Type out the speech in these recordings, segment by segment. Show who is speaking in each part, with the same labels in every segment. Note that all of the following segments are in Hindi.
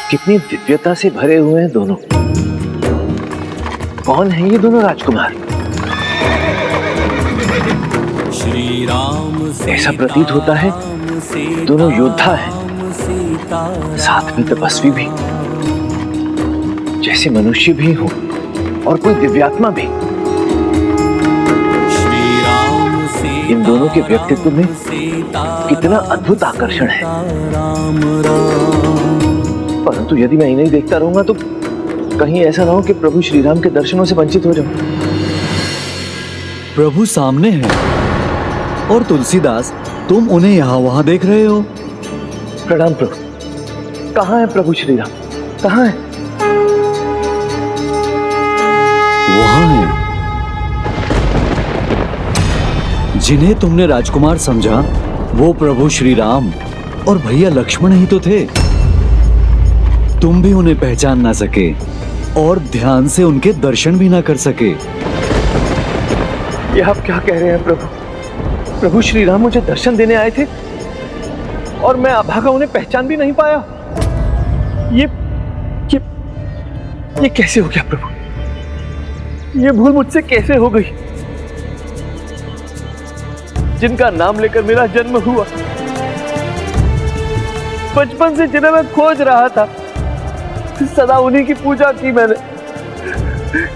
Speaker 1: कितनी दिव्यता से भरे हुए हैं दोनों। कौन है ये दोनों राजकुमार? ऐसा प्रतीत होता है दोनों योद्धा हैं, साथ में तपस्वी भी, जैसे मनुष्य भी हो और कोई दिव्यात्मा भी। इन दोनों के व्यक्तित्व में कितना अद्भुत आकर्षण है। परंतु यदि मैं इन्हें देखता रहूंगा तो कहीं ऐसा ना हो कि प्रभु श्री राम के दर्शनों से वंचित हो जाऊं।
Speaker 2: प्रभु सामने हैं और तुलसीदास तुम उन्हें यहाँ वहां देख रहे हो।
Speaker 1: प्रणाम प्रभु। कहाँ है प्रभु श्री राम? कहाँ है?
Speaker 2: वहां है। जिन्हें तुमने राजकुमार समझा वो प्रभु श्री राम और भैया लक्ष्मण ही तो थे। तुम भी उन्हें पहचान ना सके और ध्यान से उनके दर्शन भी ना कर सके।
Speaker 1: ये आप क्या कह रहे हैं प्रभु? प्रभु श्री राम मुझे दर्शन देने आए थे और मैं अभागा उन्हें पहचान भी नहीं पाया। ये कैसे हो गया प्रभु? ये भूल मुझसे कैसे हो गई? जिनका नाम लेकर मेरा जन्म हुआ, बचपन से जिन्हें मैं खोज रहा था, सदा उन्हीं की पूजा की मैंने।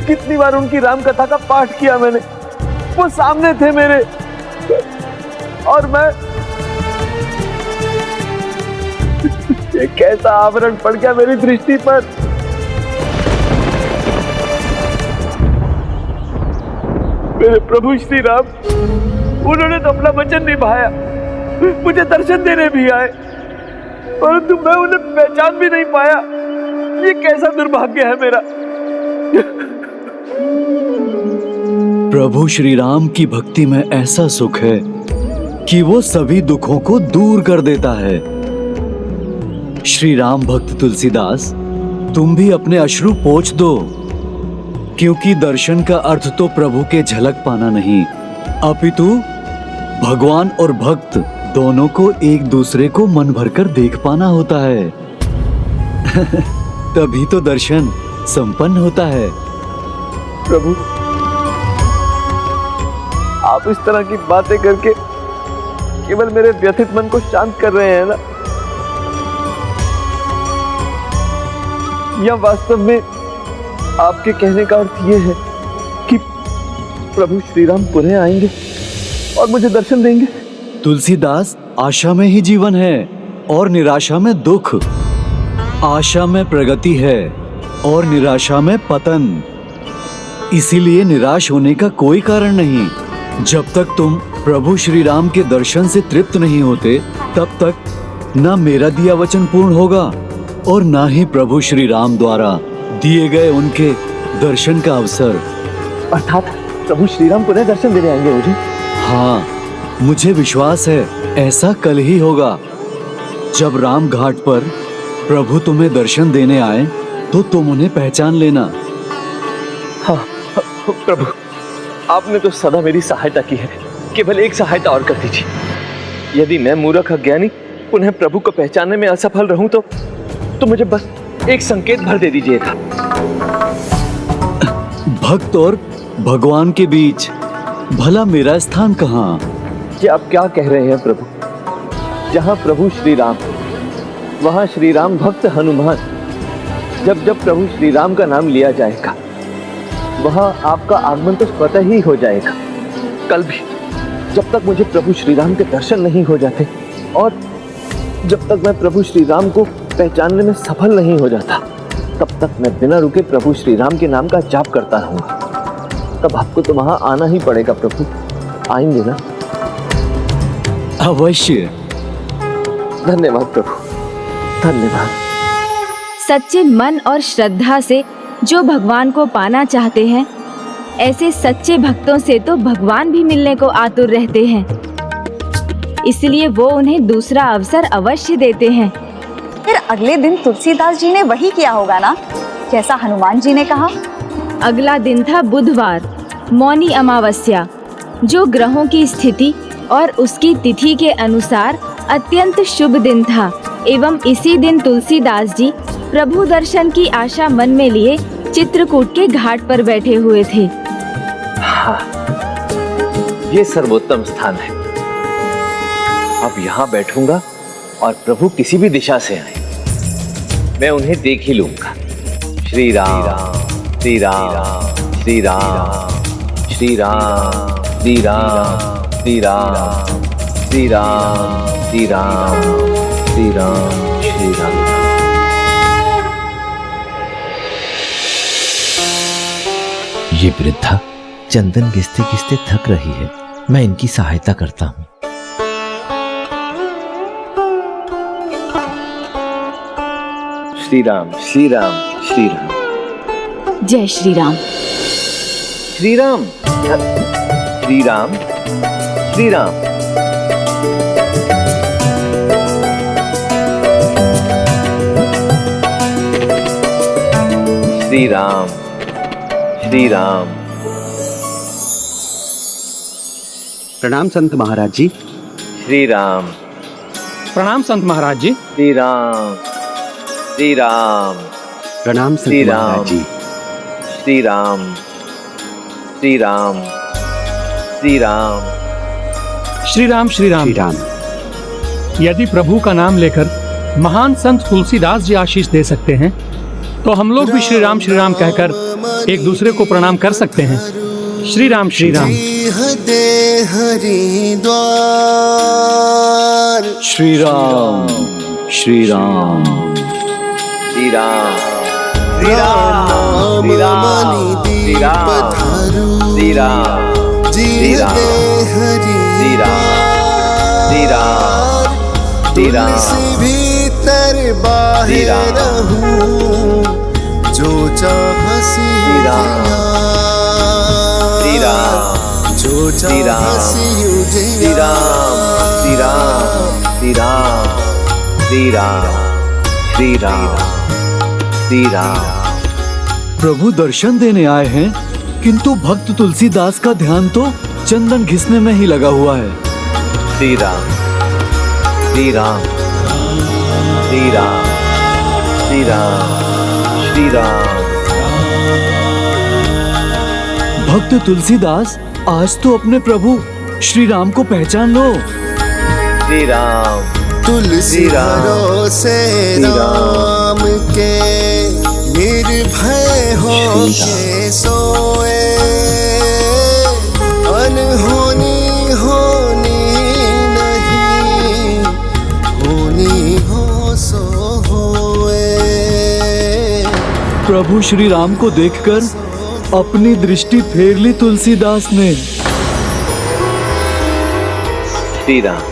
Speaker 1: कितनी बार उनकी राम कथा का पाठ किया मैंने। वो सामने थे मेरे और मैं ये कैसा आवरण पड़ गया मेरी दृष्टि पर। मेरे प्रभु श्री राम, उन्होंने तो अपना वचन निभाया, मुझे दर्शन देने भी आए, परंतु मैं उन्हें पहचान भी नहीं पाया। ये कैसा दुर्भाग्य है मेरा।
Speaker 2: प्रभु श्री राम की भक्ति में ऐसा सुख है कि वो सभी दुखों को दूर कर देता है। श्री राम भक्त तुलसीदास, तुम भी अपने अश्रु पोंछ दो, क्योंकि दर्शन का अर्थ तो प्रभु के झलक पाना नहीं, अपितु भगवान और भक्त दोनों को एक दूसरे को मन भरकर देख पाना होता है। तभी तो दर्शन संपन्न होता है।
Speaker 1: प्रभु, आप इस तरह की बातें करके केवल मेरे व्यथित मन को शांत कर रहे हैं ना, या वास्तव में आपके कहने का अर्थ ये है कि प्रभु श्री राम पुनः आएंगे और मुझे दर्शन देंगे?
Speaker 2: तुलसीदास, आशा में ही जीवन है और निराशा में दुख। आशा में प्रगति है और निराशा में पतन। इसीलिए निराश होने का कोई कारण नहीं। जब तक तुम प्रभु श्री राम के दर्शन से तृप्त नहीं होते, तब तक ना मेरा दिया वचन पूर्ण होगा और ना ही प्रभु श्री राम द्वारा दिए गए उनके दर्शन का अवसर।
Speaker 1: अर्थात प्रभु श्री राम पुनः दर्शन देने आएंगे मुझे?
Speaker 2: हाँ, मुझे विश्वास है ऐसा कल ही होगा। जब राम घाट पर प्रभु तुम्हें दर्शन देने आए तो तुम उन्हें पहचान लेना।
Speaker 1: हाँ प्रभु, आपने तो सदा मेरी सहायता की है, केवल एक सहायता और कर दीजिए। यदि मैं मूर्ख अज्ञानी पुनः प्रभु को पहचानने में असफल रहूं तो मुझे बस एक संकेत भर दे दीजिएगा।
Speaker 2: भक्त और भगवान के बीच भला मेरा स्थान कहाँ?
Speaker 1: क्या आप क्या कह रहे हैं प्रभु? जहाँ प्रभु श्री राम, वहाँ श्री राम भक्त हनुमान। जब जब प्रभु श्री राम का नाम लिया जाएगा, वहाँ आपका आगमन तो स्वतः ही हो जाएगा। कल भी जब तक मुझे प्रभु श्री राम के दर्शन नहीं हो जाते और जब तक मैं प्रभु श्री राम को पहचानने में सफल नहीं हो जाता, तब तक मैं बिना रुके प्रभु श्री राम के नाम का जाप करता रहूंगा। तब आपको तो वहां आना ही पड़ेगा प्रभु। आएंगे ना?
Speaker 2: अवश्य।
Speaker 1: धन्यवाद प्रभु, धन्यवाद।
Speaker 3: सच्चे मन और श्रद्धा से जो भगवान को पाना चाहते हैं, ऐसे सच्चे भक्तों से तो भगवान भी मिलने को आतुर रहते हैं। इसलिए वो उन्हें दूसरा अवसर अवश्य देते हैं।
Speaker 4: फिर अगले दिन तुलसीदास जी ने वही किया होगा ना, जैसा हनुमान जी ने कहा।
Speaker 3: अगला दिन था बुधवार, मौनी अमावस्या, जो ग्रहों की स्थिति और उसकी तिथि के अनुसार अत्यंत शुभ दिन था। एवं इसी दिन तुलसीदास जी प्रभु दर्शन की आशा मन में लिए चित्रकूट के घाट पर बैठे हुए थे।
Speaker 1: हाँ, ये सर्वोत्तम स्थान है। अब यहाँ बैठूंगा और प्रभु किसी भी दिशा से आए, मैं उन्हें देख ही लूंगा। श्री राम श्री राम श्री राम श्री राम श्री राम श्री राम श्री राम श्री राम श्री राम श्री राम।
Speaker 5: ये वृद्धा चंदन घिसते घिसते थक रही है, मैं इनकी सहायता करता हूँ।
Speaker 1: श्री राम श्री राम श्री राम।
Speaker 3: जय श्री राम।
Speaker 1: श्री राम श्री राम श्री राम। श्री राम श्री राम।
Speaker 6: प्रणाम संत महाराज जी।
Speaker 1: श्री राम।
Speaker 7: प्रणाम संत महाराज जी।
Speaker 1: श्री राम श्री राम।
Speaker 6: प्रणाम
Speaker 1: श्री
Speaker 6: संत
Speaker 1: राम।
Speaker 6: महाराज जी।
Speaker 1: श्री राम श्री राम श्री राम।
Speaker 7: श्री राम श्री राम।
Speaker 6: श्री राम।
Speaker 7: यदि प्रभु का नाम लेकर महान संत तुलसीदास जी आशीष दे सकते हैं, तो हम लोग भी श्री राम कहकर एक दूसरे को प्रणाम कर सकते हैं। श्री राम श्री राम।
Speaker 2: श्री राम श्री राम
Speaker 1: श्री राम श्री राम श्री राम श्री राम श्री राम श्री राम श्री राम श्री राम श्री राम श्री राम
Speaker 8: जो चाह
Speaker 1: श्री राम श्री राम
Speaker 8: जो
Speaker 1: श्री राम श्री राम श्री राम श्री राम श्री राम श्री राम श्री राम।
Speaker 2: प्रभु दर्शन देने आए हैं, किंतु भक्त तुलसीदास का ध्यान तो चंदन घिसने में ही लगा हुआ है।
Speaker 1: श्री राम श्री राम श्री राम श्री राम श्री राम।
Speaker 2: भक्त तुलसीदास, आज तो अपने प्रभु श्री राम को पहचान लो।
Speaker 1: श्री राम
Speaker 8: तुलसी
Speaker 1: राम,
Speaker 8: भरोसे
Speaker 1: श्री राम,
Speaker 8: राम के निर्भय हो के सोए, अनहोनी होनी नहीं, होनी हो सो होए।
Speaker 2: प्रभु श्री राम को देखकर अपनी दृष्टि फेर ली तुलसीदास ने।
Speaker 1: श्री राम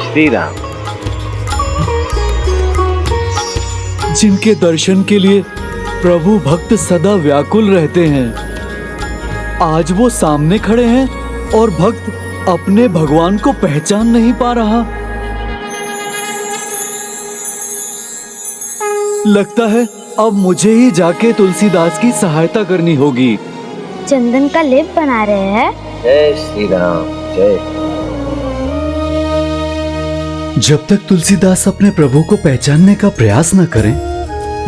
Speaker 1: श्री राम।
Speaker 2: जिनके दर्शन के लिए प्रभु भक्त सदा व्याकुल रहते हैं, आज वो सामने खड़े हैं और भक्त अपने भगवान को पहचान नहीं पा रहा। लगता है अब मुझे ही जाके तुलसीदास की सहायता करनी होगी।
Speaker 9: चंदन का लेप बना रहे हैं।
Speaker 1: जय श्री राम जय।
Speaker 2: जब तक तुलसीदास अपने प्रभु को पहचानने का प्रयास न करें,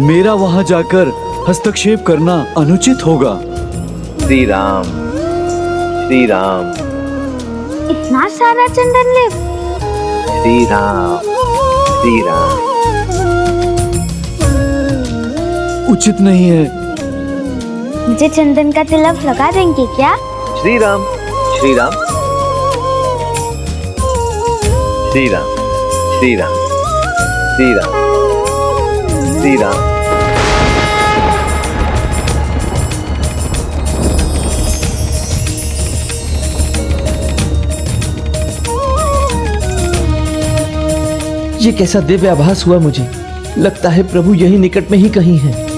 Speaker 2: मेरा वहां जाकर हस्तक्षेप करना अनुचित होगा।
Speaker 1: श्री राम श्री राम।
Speaker 9: इतना सारा चंदन लेप।
Speaker 1: श्री राम श्री राम।
Speaker 2: उचित नहीं है।
Speaker 9: मुझे चंदन का तिलक लगा देंगे क्या?
Speaker 1: श्री राम श्री राम श्री राम श्री राम श्री राम श्री राम।
Speaker 5: ये कैसा दिव्य आभास हुआ मुझे। लगता है प्रभु यही निकट में ही कहीं हैं।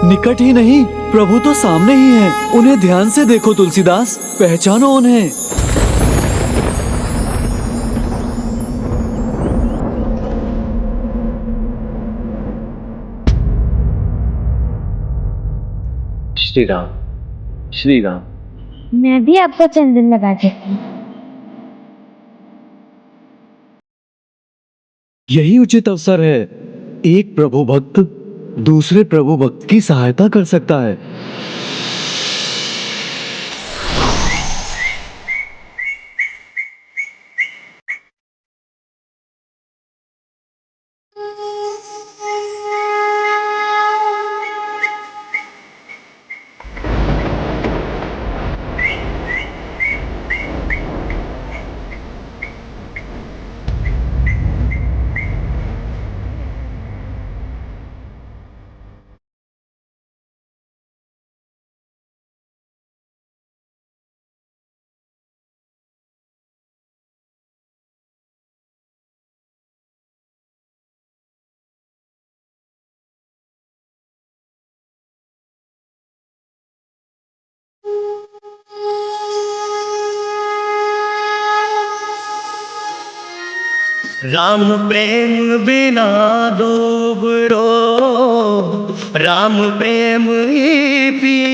Speaker 2: निकट ही नहीं, प्रभु तो सामने ही हैं। उन्हें ध्यान से देखो तुलसीदास, पहचानो उन्हें।
Speaker 1: श्री राम श्री राम।
Speaker 9: मैं भी आपको चंदन लगा देती हूँ।
Speaker 2: यही उचित अवसर है। एक प्रभु भक्त दूसरे प्रभु भक्त की सहायता कर सकता है।
Speaker 8: राम प्रेम बिना डूबरो, राम प्रेम ही पिए।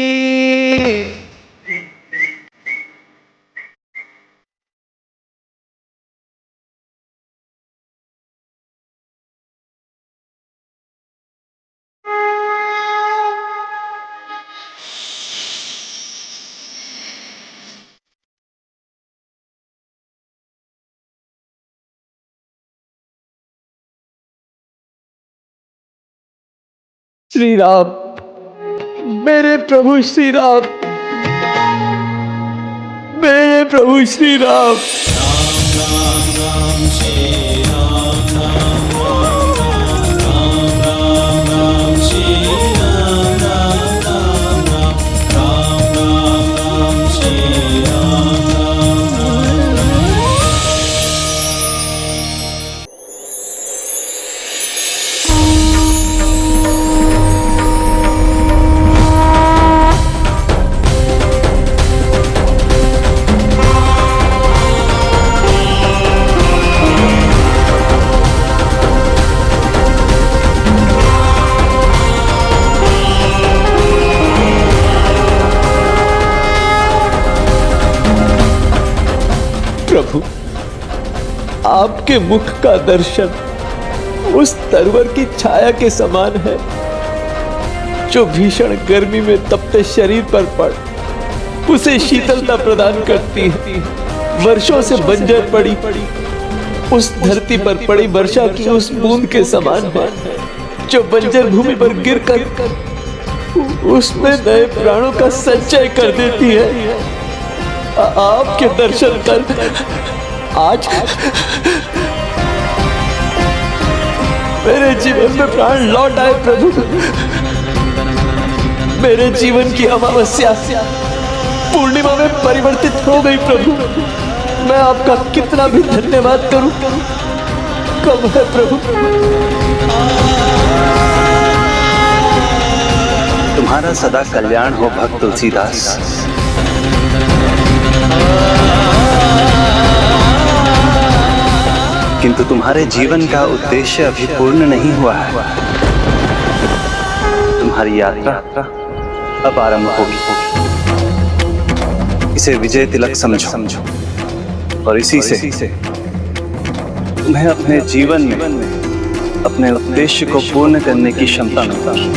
Speaker 1: श्री राम, मेरे प्रभु श्री राम, मेरे प्रभु श्री राम। प्रभु, आपके मुख का दर्शन उस तरवर की छाया के समान है जो भीषण गर्मी में तपते शरीर पर पड़ उसे शीतलता प्रदान करती है। वर्षों से बंजर पड़ी उस धरती पर पड़ी वर्षा की उस बूंद के समान है जो बंजर भूमि पर गिरकर उसमें नए प्राणों का संचय कर देती है। आपके दर्शन कर आज मेरे जीवन में प्राण लौट आए प्रभु। मेरे जीवन की अमावस्या पूर्णिमा में परिवर्तित हो गई प्रभु। मैं आपका कितना भी धन्यवाद करूं कम है प्रभु।
Speaker 6: तुम्हारा सदा कल्याण हो भक्त तुलसीदास। किंतु तुम्हारे जीवन का उद्देश्य अभी पूर्ण नहीं हुआ है। तुम्हारी यात्रा अब आरंभ होगी। इसे विजय तिलक समझो और इसी से तुम्हें अपने जीवन में अपने उद्देश्य को पूर्ण करने की क्षमता मिलती है।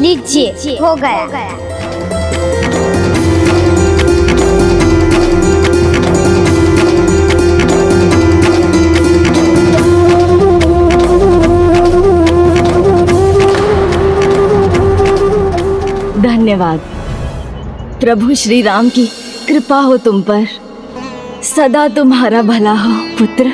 Speaker 9: लीजिए, हो गया।
Speaker 3: धन्यवाद प्रभु श्री राम की कृपा हो तुम पर। सदा तुम्हारा भला हो पुत्र।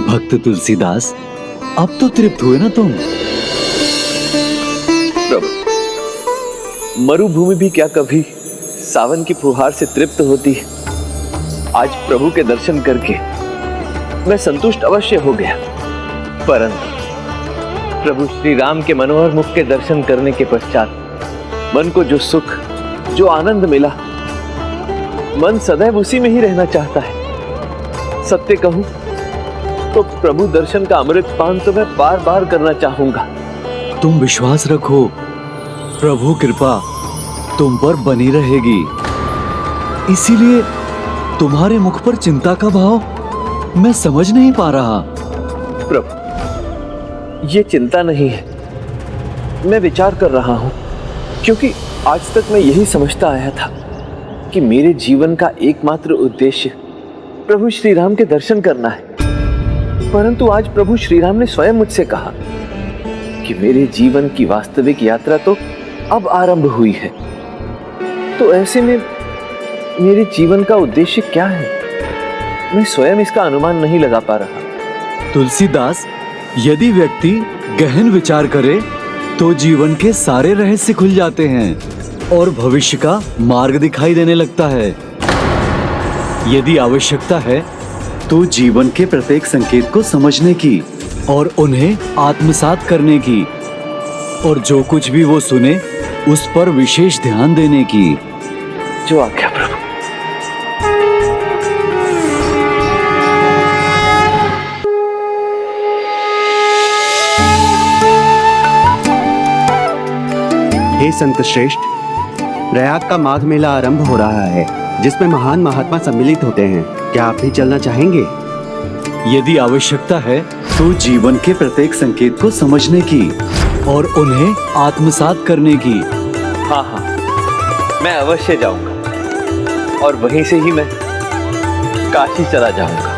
Speaker 2: भक्त तुलसीदास, अब तो तृप्त हुए ना तुम?
Speaker 1: प्रभु, मरुभूमि भी क्या कभी सावन की फुहार से तृप्त होती है? आज प्रभु के दर्शन करके मैं संतुष्ट अवश्य हो गया, परंतु प्रभु श्री राम के मनोहर मुख के दर्शन करने के पश्चात मन को जो सुख, जो आनंद मिला, मन सदैव उसी में ही रहना चाहता है। सत्य कहूं तो प्रभु दर्शन का अमृत पान तो मैं बार बार करना चाहूंगा,
Speaker 2: तुम विश्वास रखो, प्रभु कृपा तुम पर बनी रहेगी। इसीलिए तुम्हारे मुख पर चिंता का भाव मैं समझ नहीं पा रहा।
Speaker 1: प्रभु, ये चिंता नहीं है, मैं विचार कर रहा हूं, क्योंकि आज तक मैं यही समझता आया था कि मेरे जीवन का एकमात्र उद्देश्य प्रभु श्री राम के दर्शन करना है। परंतु आज प्रभु श्री राम ने स्वयं मुझसे कहा कि मेरे जीवन की वास्तविक यात्रा तो अब आरंभ हुई है। तो ऐसे में मेरे जीवन का उद्देश्य क्या है, मैं स्वयं इसका अनुमान नहीं लगा पा रहा।
Speaker 2: तुलसीदास, यदि व्यक्ति गहन विचार करे तो जीवन के सारे रहस्य खुल जाते हैं और भविष्य का मार्ग दिखाई देने लगता है। यदि आवश्यकता है तो जीवन के प्रत्येक संकेत को समझने की और उन्हें आत्मसात करने की, और जो कुछ भी वो सुने उस पर विशेष ध्यान देने की।
Speaker 1: जो आज्ञा प्रभु।
Speaker 10: हे संत श्रेष्ठ, प्रयाग का माघ मेला आरंभ हो रहा है, जिसमें महान महात्मा सम्मिलित होते हैं। क्या आप भी चलना चाहेंगे?
Speaker 2: यदि आवश्यकता है तो जीवन के प्रत्येक संकेत को समझने की और उन्हें आत्मसात करने की।
Speaker 1: हाँ हाँ, मैं अवश्य जाऊंगा और वहीं से ही मैं काशी चला जाऊंगा।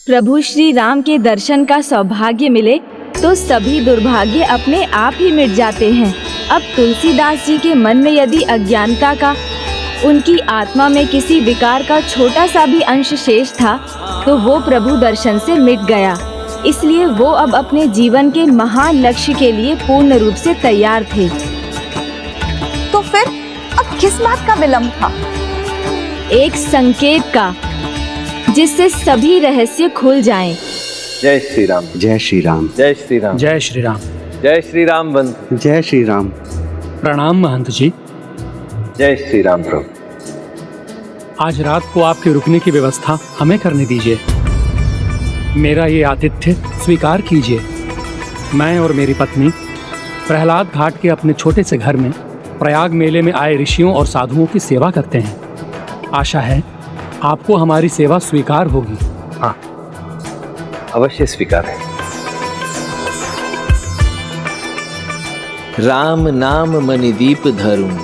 Speaker 3: प्रभु श्री राम के दर्शन का सौभाग्य मिले तो सभी दुर्भाग्य अपने आप ही मिट जाते हैं। अब तुलसीदास जी के मन में यदि अज्ञानता का, उनकी आत्मा में किसी विकार का छोटा सा भी अंश शेष था तो वो प्रभु दर्शन से मिट गया। इसलिए वो अब अपने जीवन के महान लक्ष्य के लिए पूर्ण रूप से तैयार थे।
Speaker 4: तो फिर अब किस बात का विलंब था?
Speaker 3: एक संकेत का, जिससे सभी रहस्य खुल जाएं।
Speaker 1: जय श्री राम।
Speaker 10: जय श्री राम।
Speaker 1: जय श्री राम।
Speaker 7: जय श्री राम।
Speaker 1: जय श्री राम बंधु।
Speaker 10: जय श्री राम।
Speaker 7: प्रणाम महंत जी।
Speaker 1: जय श्री राम प्रभु।
Speaker 7: आज रात को आपके रुकने की व्यवस्था हमें करने दीजिए। मेरा ये आतिथ्य स्वीकार कीजिए। मैं और मेरी पत्नी प्रहलाद घाट के अपने छोटे से घर में प्रयाग मेले में आए ऋषियों और साधुओं की सेवा करते हैं। आशा है आपको हमारी सेवा स्वीकार होगी।
Speaker 1: हाँ, अवश्य स्वीकार है।
Speaker 5: राम नाम मणिदीप धरूं,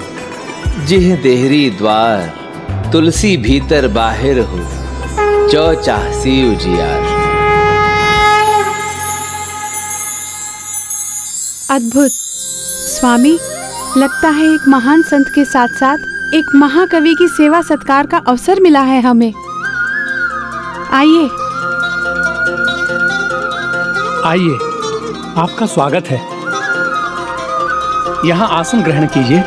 Speaker 5: जिह देहरी द्वार, तुलसी भीतर बाहिर हो, जो चाहसी उजियार।
Speaker 11: अद्भुत स्वामी, लगता है एक महान संत के साथ साथ एक महाकवि की सेवा सत्कार का अवसर मिला है हमें। आइए
Speaker 7: आइए, आपका स्वागत है। यहाँ आसन ग्रहण कीजिए।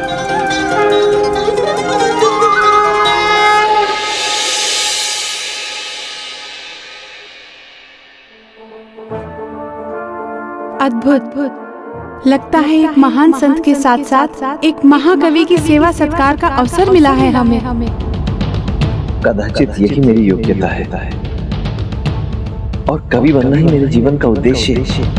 Speaker 11: अद्भुत, लगता है एक महान संत के साथ साथ एक महाकवि की सेवा सत्कार का अवसर मिला है हमें।
Speaker 1: कदाचित यही मेरी योग्यता है और कवि बनना ही मेरे जीवन का उद्देश्य है।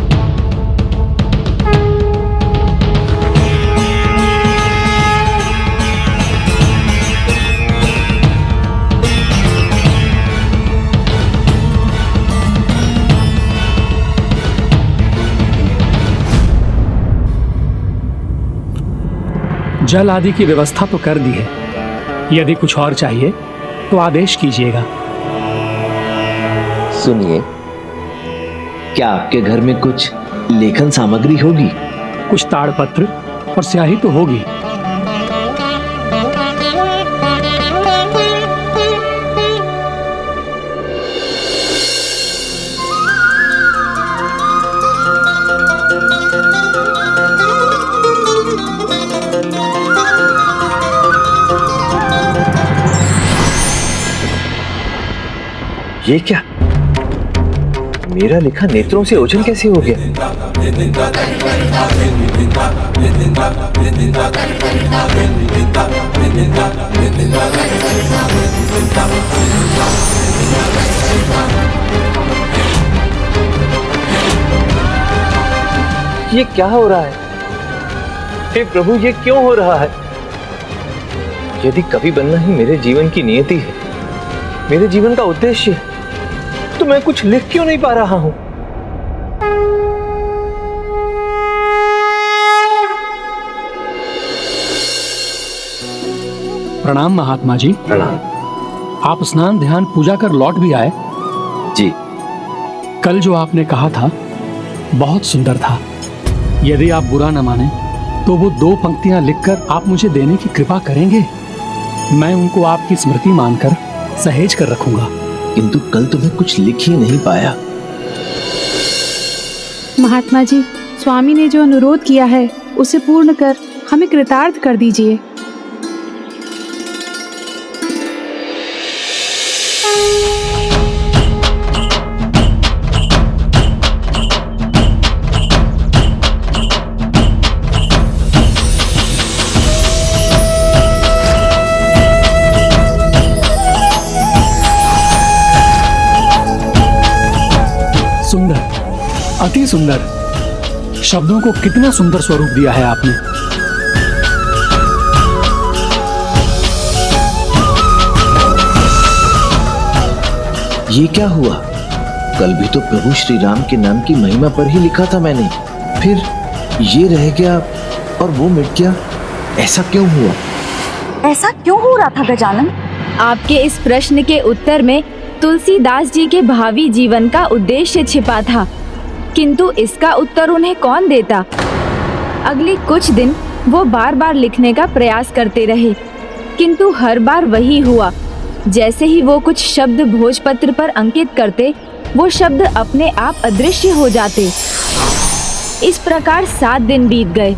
Speaker 7: जल आदि की व्यवस्था तो कर दी है, यदि कुछ और चाहिए तो आदेश कीजिएगा।
Speaker 5: सुनिए, क्या आपके घर में कुछ लेखन सामग्री होगी?
Speaker 7: कुछ ताड़पत्र और स्याही तो होगी।
Speaker 1: ये क्या? मेरा लिखा नेत्रों से ओझल कैसे हो गया? ये क्या हो रहा है? हे प्रभु, ये क्यों हो रहा है? यदि कवि बनना ही मेरे जीवन की नियति है, मेरे जीवन का उद्देश्य है, तो मैं कुछ लिख क्यों नहीं पा रहा हूं?
Speaker 7: प्रणाम महात्मा जी।
Speaker 1: प्रणाम।
Speaker 7: आप स्नान ध्यान पूजा कर लौट भी आए?
Speaker 1: जी।
Speaker 7: कल जो आपने कहा था बहुत सुंदर था। यदि आप बुरा न माने तो वो 2 पंक्तियां लिखकर आप मुझे देने की कृपा करेंगे? मैं उनको आपकी स्मृति मानकर सहेज कर रखूंगा।
Speaker 5: किंतु कल तो मैं कुछ लिख ही नहीं पाया।
Speaker 11: महात्मा जी, स्वामी ने जो अनुरोध किया है उसे पूर्ण कर हमें कृतार्थ कर दीजिए।
Speaker 7: सुंदर, अति सुंदर। शब्दों को कितना सुंदर स्वरूप दिया है आपने।
Speaker 5: ये क्या हुआ? कल भी तो प्रभु श्री राम के नाम की महिमा पर ही लिखा था मैंने, फिर ये रह गया और वो मिट गया। ऐसा क्यों हुआ?
Speaker 4: ऐसा क्यों हो रहा था गजानन?
Speaker 3: आपके इस प्रश्न के उत्तर में तुलसीदास जी के भावी जीवन का उद्देश्य छिपा था, किंतु इसका उत्तर उन्हें कौन देता? अगले कुछ दिन वो बार बार लिखने का प्रयास करते रहे, किंतु हर बार वही हुआ। जैसे ही वो कुछ शब्द भोजपत्र पर अंकित करते, वो शब्द अपने आप अदृश्य हो जाते। इस प्रकार 7 दिन बीत गए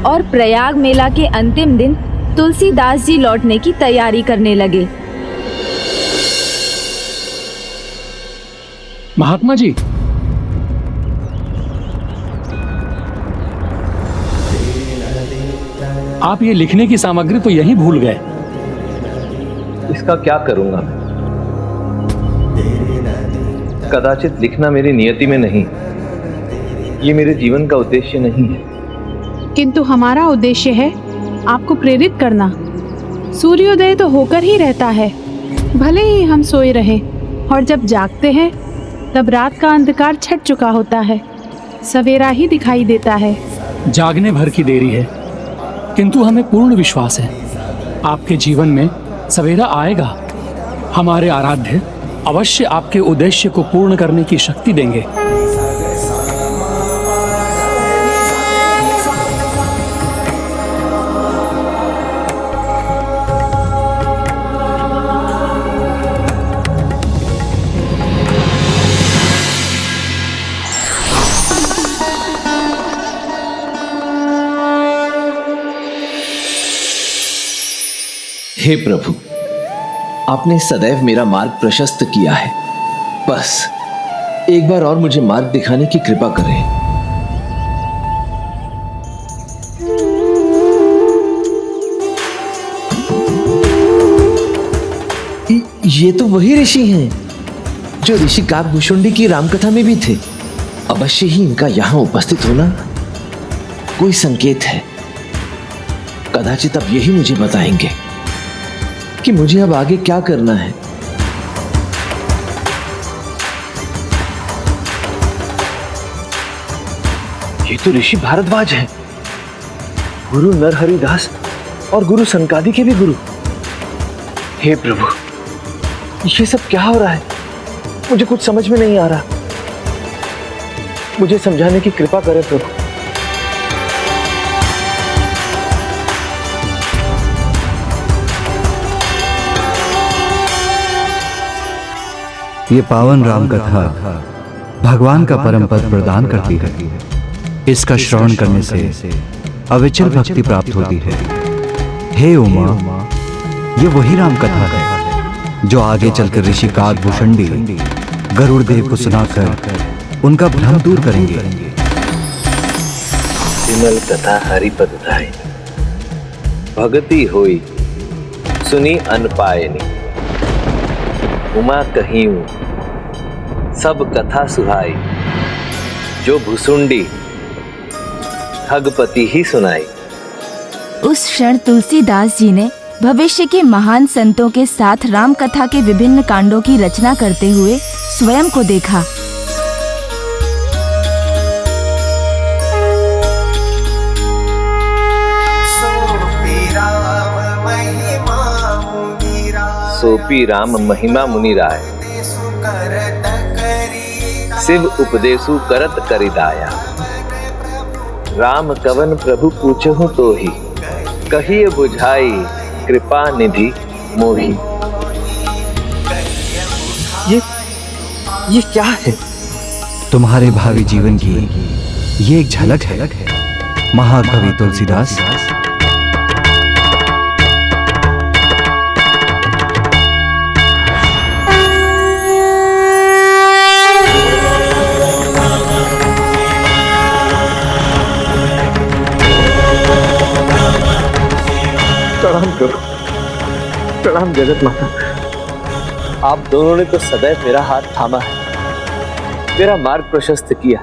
Speaker 3: और प्रयाग मेला के अंतिम दिन तुलसीदास जी लौटने की तैयारी करने लगे।
Speaker 7: महात्मा जी, आप ये लिखने की सामग्री तो यहीं भूल गए।
Speaker 1: इसका क्या करूंगा मैं? कदाचित लिखना मेरी नियति में नहीं, ये मेरे जीवन का उद्देश्य नहीं है।
Speaker 11: किंतु हमारा उद्देश्य है आपको प्रेरित करना। सूर्योदय तो होकर ही रहता है, भले ही हम सोए रहे, और जब जागते हैं तब रात का अंधकार छट चुका होता है, सवेरा ही दिखाई देता है।
Speaker 7: जागने भर की देरी है, किंतु हमें पूर्ण विश्वास है आपके जीवन में सवेरा आएगा। हमारे आराध्य अवश्य आपके उद्देश्य को पूर्ण करने की शक्ति देंगे।
Speaker 5: हे प्रभु, आपने सदैव मेरा मार्ग प्रशस्त किया है। बस एक बार और मुझे मार्ग दिखाने की कृपा करें। ये तो वही ऋषि हैं जो ऋषि काकभूषुंडी की रामकथा में भी थे। अवश्य ही इनका यहां उपस्थित होना कोई संकेत है। कदाचित अब यही मुझे बताएंगे कि मुझे अब आगे क्या करना है।
Speaker 1: ये तो ऋषि भारद्वाज हैं, गुरु नरहरिदास और गुरु संकादि के भी गुरु। हे प्रभु, ये सब क्या हो रहा है? मुझे कुछ समझ में नहीं आ रहा। मुझे समझाने की कृपा करें प्रभु।
Speaker 2: ये पावन राम कथा भगवान का परम पद प्रदान करती है। इसका श्रवण करने से अविचल भक्ति प्राप्त होती है। हे उमा, ये वही राम कथा है जो आगे चलकर ऋषि काकभूषुंडी गरुड़ देव को सुनाकर उनका भ्रम दूर करेंगे।
Speaker 1: विमल कथा हरिपद धाई, भगति होई सुनी अनपायनी। उमा कहियूं सब कथा सुहाई, जो भुसुंडी ठगपति ही सुनाई।
Speaker 3: उस क्षण तुलसीदास जी ने भविष्य के महान संतों के साथ राम कथा के विभिन्न कांडों की रचना करते हुए स्वयं को देखा।
Speaker 1: सोपी राम महिमा मुनि राय, शिव उपदेशु करत करिदाया। राम कवन प्रभु पूछहु तो ही, कहिए बुझाई कृपा निधि मोही।
Speaker 5: ये क्या है?
Speaker 2: तुम्हारे भावी जीवन की ये एक झलक है महाकवि तुलसीदास।
Speaker 1: प्रणाम प्रभु, प्रणाम जगत माता। आप दोनों ने तो सदैव मेरा हाथ थामा है, मेरा मार्ग प्रशस्त किया,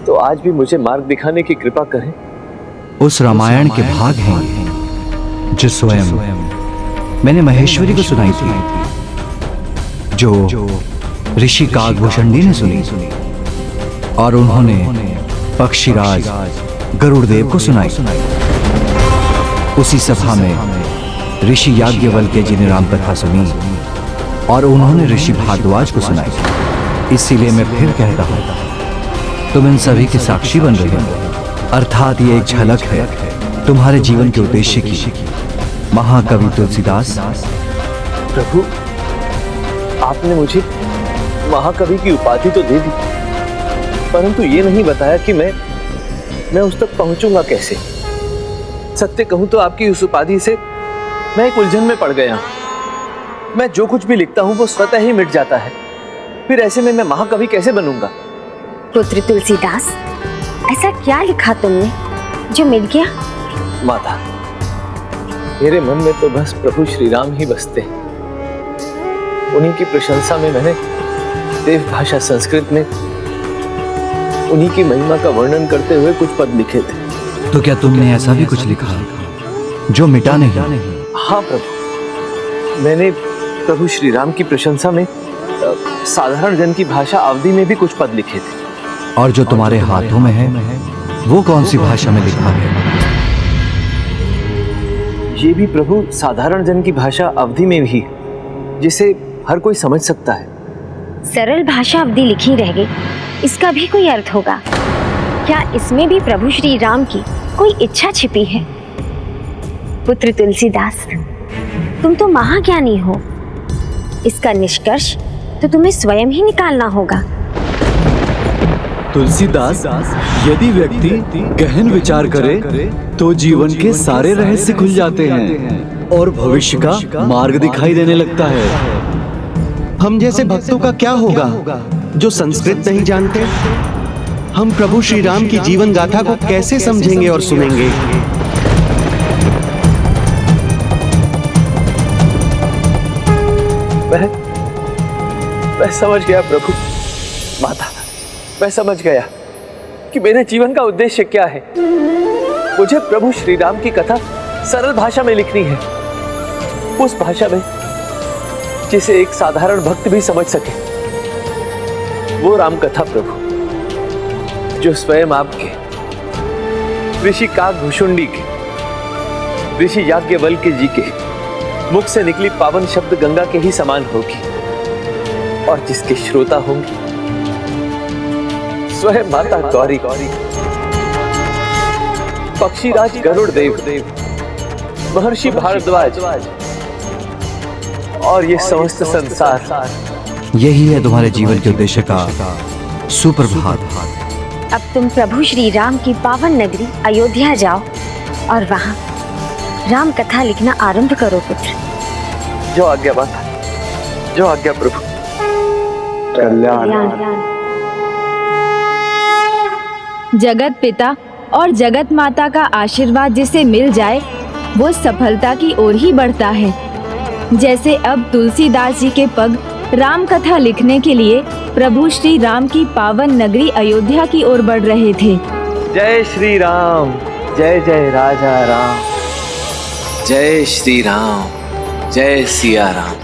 Speaker 1: तो आज भी मुझे मार्ग दिखाने की कृपा करें।
Speaker 2: उस रामायण के भाग हैं जो स्वयं मैंने महेश्वरी को सुनाई थी, जो ऋषि काकभूषणी ने सुनी और उन्होंने पक्षीराज गरुड़देव को सुनाई। उसी सभा में ऋषि याज्ञवल्क्य जी ने राम कथा सुनी और उन्होंने ऋषि भारद्वाज को सुनाई। इसीलिए मैं फिर कहता हूं, तुम इन सभी के साक्षी बन रहे हो, अर्थात ये एक झलक है तुम्हारे जीवन के उद्देश्य की। महाकवि तुलसीदास।
Speaker 1: प्रभु, आपने मुझे महाकवि की उपाधि तो दे दी, परंतु ये नहीं बताया कि मैं उस तक पहुंचूंगा कैसे। सत्य कहूं तो आपकी उस उपाधि से मैं एक उलझन में पड़ गया हूं। मैं जो कुछ भी लिखता हूं वो स्वतः ही मिट जाता है, फिर ऐसे में मैं महाकवि कैसे बनूंगा?
Speaker 9: पुत्र तुलसीदास, ऐसा क्या लिखा तुमने जो मिट गया?
Speaker 1: माता, मेरे मन में तो बस प्रभु श्री राम ही बसते हैं। उन्हीं की प्रशंसा में मैंने देव भाषा संस्कृत में उन्हीं की महिमा का वर्णन करते हुए कुछ पद लिखे थे।
Speaker 2: तो क्या तुमने ऐसा भी कुछ लिखा जो मिटा नहीं?
Speaker 1: हाँ प्रभु, मैंने प्रभु श्री राम की प्रशंसा में साधारण जन की भाषा अवधि में भी कुछ पद लिखे थे।
Speaker 2: और जो तुम्हारे हाथों में है वो कौन सी भाषा में लिखा है?
Speaker 1: ये भी प्रभु साधारण जन की भाषा अवधि में भी, जिसे हर कोई समझ सकता है।
Speaker 9: सरल भाषा अवधि लिखी रह गई, इसका भी कोई अर्थ होगा क्या? इसमें भी प्रभु श्री राम की कोई इच्छा छिपी है? पुत्र तुलसीदास, तुम तो महाज्ञानी हो, इसका निष्कर्ष तो तुम्हें स्वयं ही निकालना होगा।
Speaker 2: तुलसीदास, यदि व्यक्ति गहन विचार करे तो जीवन के सारे रहस्य खुल जाते हैं और भविष्य का मार्ग दिखाई देने लगता है।
Speaker 10: हम जैसे भक्तों का क्या होगा जो संस्कृत नहीं जानते? हम प्रभु श्री राम की जीवन गाथा को कैसे समझेंगे और सुनेंगे?
Speaker 1: मैं समझ गया प्रभु। माता, मैं समझ गया कि मेरे जीवन का उद्देश्य क्या है। मुझे प्रभु श्री राम की कथा सरल भाषा में लिखनी है, उस भाषा में जिसे एक साधारण भक्त भी समझ सके। वो राम कथा प्रभु जो स्वयं आपके ऋषि काकभूषणी के, ऋषि याज्ञवल्क्य जी के मुख से निकली पावन शब्द गंगा के ही समान होगी और जिसके श्रोता होंगे स्वयं माता गौरी, पक्षीराज गरुड़देव, महर्षि भारद्वाज और ये समस्त संसार।
Speaker 2: यही है तुम्हारे जीवन के उद्देश्य का सुप्रभात।
Speaker 9: अब तुम प्रभु श्री राम की पावन नगरी अयोध्या जाओ और वहाँ राम कथा लिखना आरंभ करो पुत्र।
Speaker 1: जो आज्ञा माता, जो आज्ञा प्रभु।
Speaker 10: कल्याण।
Speaker 3: जगत पिता और जगत माता का आशीर्वाद जिसे मिल जाए वो सफलता की ओर ही बढ़ता है। जैसे अब तुलसीदास जी के पग राम कथा लिखने के लिए प्रभु श्री राम की पावन नगरी अयोध्या की ओर बढ़ रहे थे।
Speaker 1: जय श्री राम, जय जय राजा राम।
Speaker 5: जय श्री राम, जय सिया राम।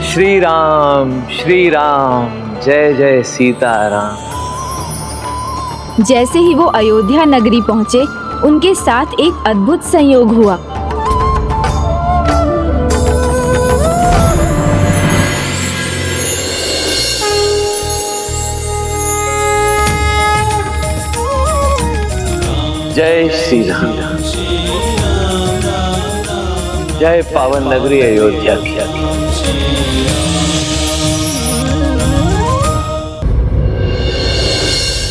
Speaker 1: श्री राम, जय जय सीताराम।
Speaker 3: जैसे ही वो अयोध्या नगरी पहुँचे, उनके साथ एक अद्भुत संयोग हुआ।
Speaker 1: जय श्री राम, जय पावन नगरी अयोध्या की।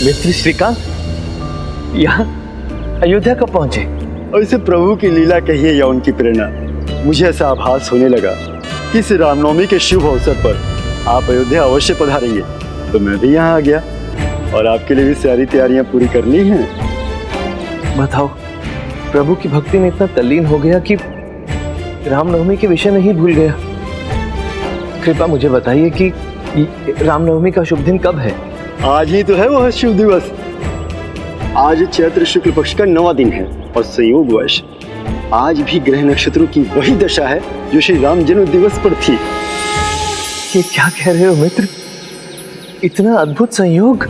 Speaker 1: मित्र श्रीकांत, यहाँ अयोध्या कब पहुंचे?
Speaker 12: ऐसे प्रभु की लीला कहिए या उनकी प्रेरणा, मुझे ऐसा आभास होने लगा कि इस रामनवमी के शुभ अवसर पर आप अयोध्या अवश्य पधारेंगे, तो मैं भी यहाँ आ गया और आपके लिए भी सारी तैयारियां पूरी करनी हैं।
Speaker 1: बताओ, प्रभु की भक्ति में इतना तल्लीन हो गया कि रामनवमी के विषय में ही भूल गया। कृपा मुझे बताइए कि रामनवमी का शुभ दिन कब है?
Speaker 12: आज ही तो है वह शुभ दिवस। आज चैत्र शुक्ल पक्ष का 9वां दिन है और संयोगवश आज भी ग्रह नक्षत्रों की वही दशा है जो श्री राम जन्म दिवस पर थी।
Speaker 1: ये क्या कह रहे हो मित्र? इतना अद्भुत संयोग!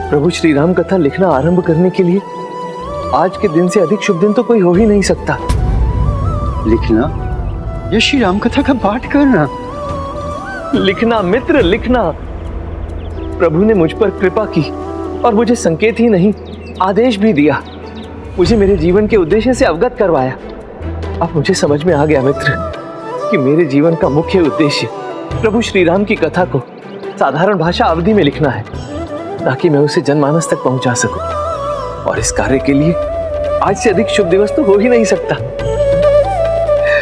Speaker 1: प्रभु श्री राम कथा लिखना आरंभ करने के लिए आज के दिन से अधिक शुभ दिन तो कोई हो ही नहीं सकता।
Speaker 12: लिखना या श्री राम कथा का पाठ करना?
Speaker 1: लिखना मित्र, लिखना। प्रभु ने मुझ पर कृपा की और मुझे संकेत ही नहीं, आदेश भी दिया। मुझे मेरे जीवन के उद्देश्य से अवगत करवाया। अब मुझे समझ में आ गया मित्र कि मेरे जीवन का मुख्य उद्देश्य प्रभु श्री राम की कथा को साधारण भाषा अवधि में लिखना है, ताकि मैं उसे जनमानस तक पहुंचा सकूं। और इस कार्य के लिए आज से अधिक शुभ दिवस तो हो ही नहीं सकता।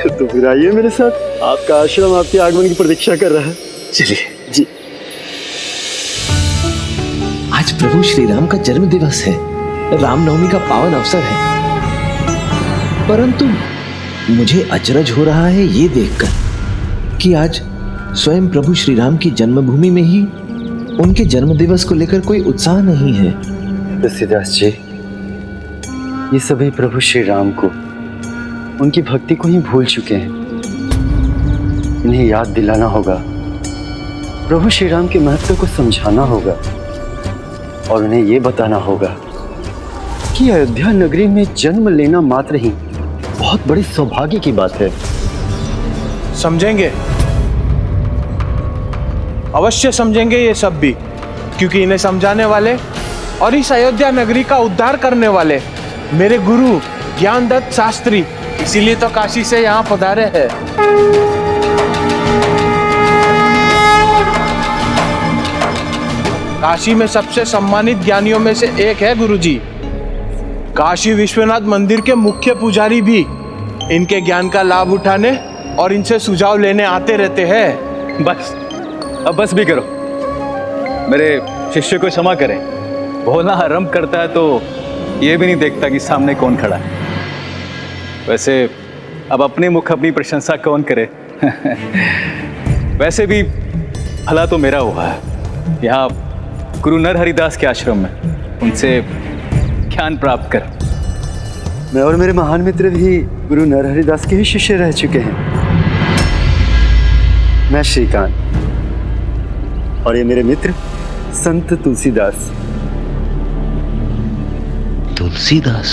Speaker 12: तो फिर आइए मेरे साथ, आपका आश्रम आपके आगमन की प्रतीक्षा कर रहा है।
Speaker 1: चलिए
Speaker 12: जी।
Speaker 5: आज प्रभु श्री राम का जन्म दिवस है, रामनवमी का पावन अवसर है, परंतु मुझे अचरज हो रहा है ये देखकर कि आज स्वयं प्रभु श्री राम की जन्मभूमि में ही उनके जन्म दिवस को लेकर कोई उत्साह नहीं है।
Speaker 12: तुलसीदास जी, ये सभी प्रभु श्री राम को, उनकी भक्ति को ही भूल चुके हैं। इन्हें याद दिलाना होगा, प्रभु श्री राम के महत्व को समझाना होगा और उन्हें ये बताना होगा कि अयोध्या नगरी में जन्म लेना मात्र ही बहुत बड़ी सौभाग्य की बात है।
Speaker 13: समझेंगे, अवश्य समझेंगे ये सब भी, क्योंकि इन्हें समझाने वाले और इस अयोध्या नगरी का उद्धार करने वाले मेरे गुरु ज्ञानदत्त शास्त्री इसीलिए तो काशी से यहाँ पधारे हैं। काशी में सबसे सम्मानित ज्ञानियों में से एक है गुरुजी। काशी विश्वनाथ मंदिर के मुख्य पुजारी भी इनके ज्ञान का लाभ उठाने और इनसे सुझाव लेने आते रहते हैं।
Speaker 6: बस, अब बस भी करो, मेरे शिष्य को क्षमा करें। बोलना आरंभ करता है तो ये भी नहीं देखता कि सामने कौन खड़ा है। वैसे अब अपने मुख अपनी प्रशंसा कौन करे। वैसे भी भला तो मेरा हुआ है यहाँ गुरु नरहरिदास के आश्रम में, उनसे ज्ञान प्राप्त कर।
Speaker 12: मैं और मेरे महान मित्र भी गुरु नरहरिदास के ही शिष्य रह चुके हैं। मैं श्रीकांत और ये मेरे मित्र संत तुलसीदास।
Speaker 8: तुलसीदास?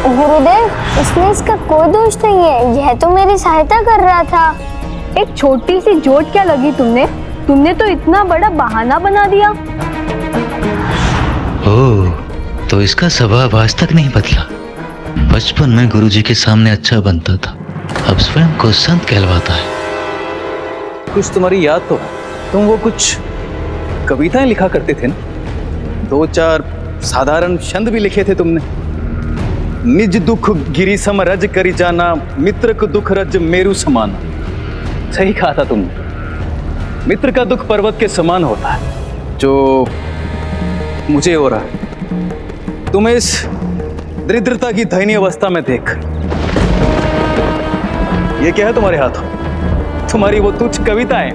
Speaker 14: गुरुदेव, इसमें इसका कोई दोष नहीं है, यह तो मेरी सहायता कर रहा था।
Speaker 15: एक छोटी सी चोट क्या लगी तुमने तो इतना बड़ा बहाना बना दिया।
Speaker 8: ओह, तो इसका स्वभाव आज तक नहीं बदला। बचपन में गुरुजी के सामने अच्छा बनता था, अब स्वयं को संत कहलवाता है।
Speaker 6: कुछ तुम्हारी याद तो है, तुम वो कुछ कविताएं लिखा करते थे ना, 2-4 साधारण छंद भी लिखे थे तुमने। निज दुख गिरी सम रज करी जाना, मित्र को दुख रज मेरु समाना। सही कहा था तुमने, मित्र का दुख पर्वत के समान होता है, जो मुझे हो रहा है। तुम्हें इस दरिद्रता की दयनीय अवस्था में देख। ये क्या है तुम्हारे हाथों? तुम्हारी वो तुच्छ कविताएं।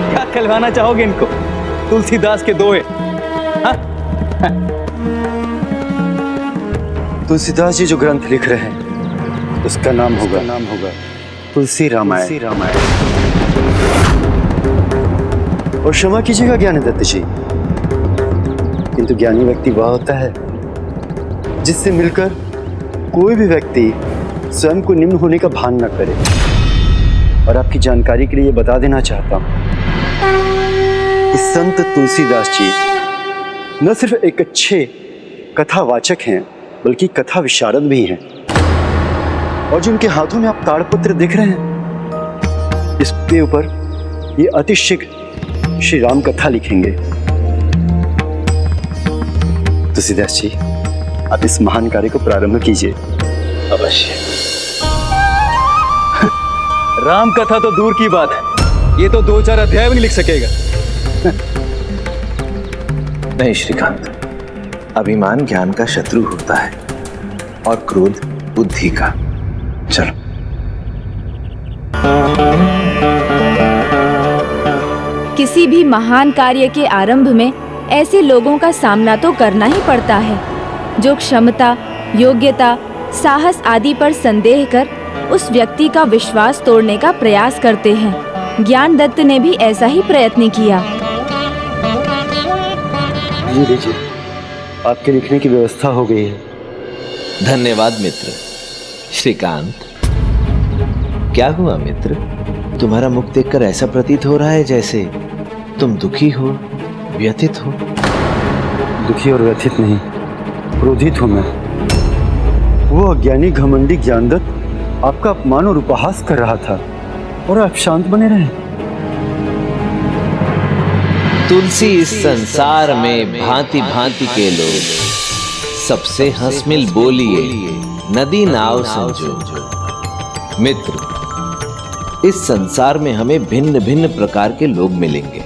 Speaker 6: क्या कहलवाना चाहोगे इनको? तुलसीदास के दोहे। हाँ?
Speaker 12: तुलसीदास जी जो ग्रंथ लिख रहे हैं उसका नाम होगा तुलसी रामायण। और क्षमा कीजिएगा ज्ञानदत्त जी, किंतु ज्ञानी व्यक्ति वह होता है जिससे मिलकर कोई भी व्यक्ति स्वयं को निम्न होने का भान न करे। और आपकी जानकारी के लिए ये बता देना चाहता हूं कि संत तुलसीदास जी न सिर्फ एक अच्छे कथावाचक हैं बल्कि कथा विशारद भी हैं। और जो उनके हाथों में आप ताड़पत्र देख रहे हैं, इसके ऊपर ये अति शीघ्र श्री राम कथा लिखेंगे। तुलसीदास जी, आप इस महान कार्य को प्रारंभ कीजिए।
Speaker 6: अवश्य। राम कथा तो दूर की बात है, ये तो 2-4 अध्याय भी नहीं लिख सकेगा।
Speaker 1: नहीं श्रीकांत, अभिमान ज्ञान का शत्रु होता है और क्रोध बुद्धि का। चलो।
Speaker 3: किसी भी महान कार्य के आरंभ में ऐसे लोगों का सामना तो करना ही पड़ता है जो क्षमता, योग्यता, साहस आदि पर संदेह कर उस व्यक्ति का विश्वास तोड़ने का प्रयास करते हैं। ज्ञानदत्त ने भी ऐसा ही प्रयत्न किया।
Speaker 12: ये लीजिए, आपके लिखने की व्यवस्था हो गई है।
Speaker 5: धन्यवाद मित्र। श्रीकांत, क्या हुआ मित्र? तुम्हारा मुख देखकर ऐसा प्रतीत हो रहा है जैसे तुम दुखी हो, व्यथित हो।
Speaker 12: दुखी और व्यथित नहीं, क्रोधित हूं मैं। वो अज्ञानी घमंडी ज्ञानदत्त आपका अपमान और उपहास कर रहा था और आप शांत बने रहे।
Speaker 5: तुलसी, इस संसार में भांति भांति के लोग, सबसे हंस मिल बोलिए, नदी नाव संजो। मित्र, इस संसार में हमें भिन्न भिन्न प्रकार के लोग मिलेंगे।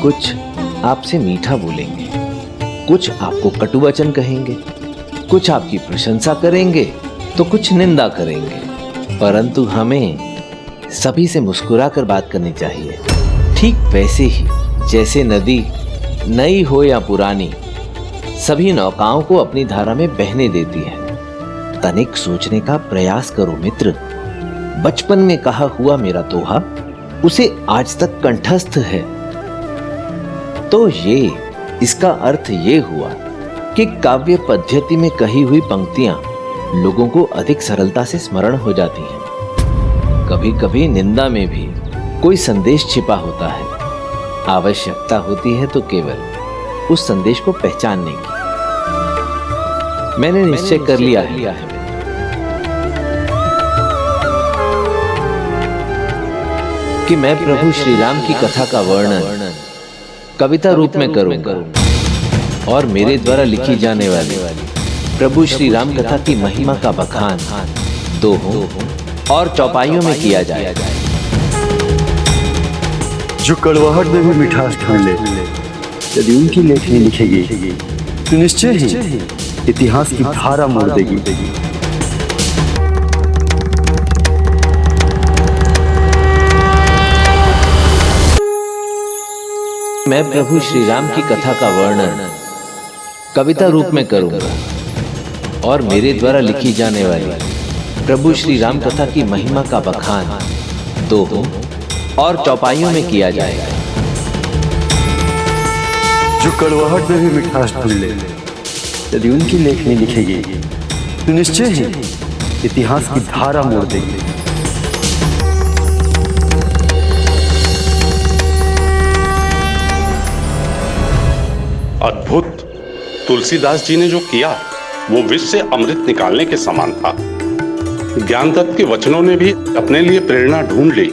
Speaker 5: कुछ आपसे मीठा बोलेंगे, कुछ आपको कटु वचन कहेंगे, कुछ आपकी प्रशंसा करेंगे तो कुछ निंदा करेंगे। परंतु हमें सभी से मुस्कुराकर बात करनी चाहिए। ठीक वैसे ही जैसे नदी, नई हो या पुरानी, सभी नौकाओं को अपनी धारा में बहने देती है। तनिक सोचने का प्रयास करो मित्र। बचपन में कहा हुआ मेरा दोहा उसे आज तक कंठस्थ है। तो इसका अर्थ ये हुआ कि काव्य पद्धति में कही हुई पंक्तियां लोगों को अधिक सरलता से स्मरण हो जाती हैं। कभी कभी निंदा में भी कोई संदेश छिपा होता है। आवश्यकता होती है तो केवल उस संदेश को पहचानने की। मैंने निश्चय कर लिया है कि मैं प्रभु श्री राम की कथा का वर्णन कविता रूप में करूंगा और मेरे द्वारा लिखी जाने वाली प्रभु श्री राम कथा की महिमा का बखान दोहों और चौपाइयों में किया जाएगा।
Speaker 12: जो कड़वाहट में भी मिठास ढूंढ ले, यदि उनकी लेखनी लिखेगी तो निश्चय ही इतिहास की धारा मोड़ देगी।
Speaker 5: मैं प्रभु श्री राम की कथा का वर्णन कविता रूप में करूंगा और मेरे द्वारा लिखी जाने वाली प्रभु श्री राम कथा की महिमा का बखान दोहों और चौपाइयों में किया जाएगा।
Speaker 12: जो कड़वाहट में भी मिठास ढूंढ ले, यदि उनकी लेखनी लिखेगी तो निश्चय ही इतिहास की धारा मोड़ देगी।
Speaker 16: अद्भुत! तुलसीदास जी ने जो किया वो विष से अमृत निकालने के समान था। ज्ञानदत्त के वचनों ने भी अपने लिए प्रेरणा ढूंढ ली।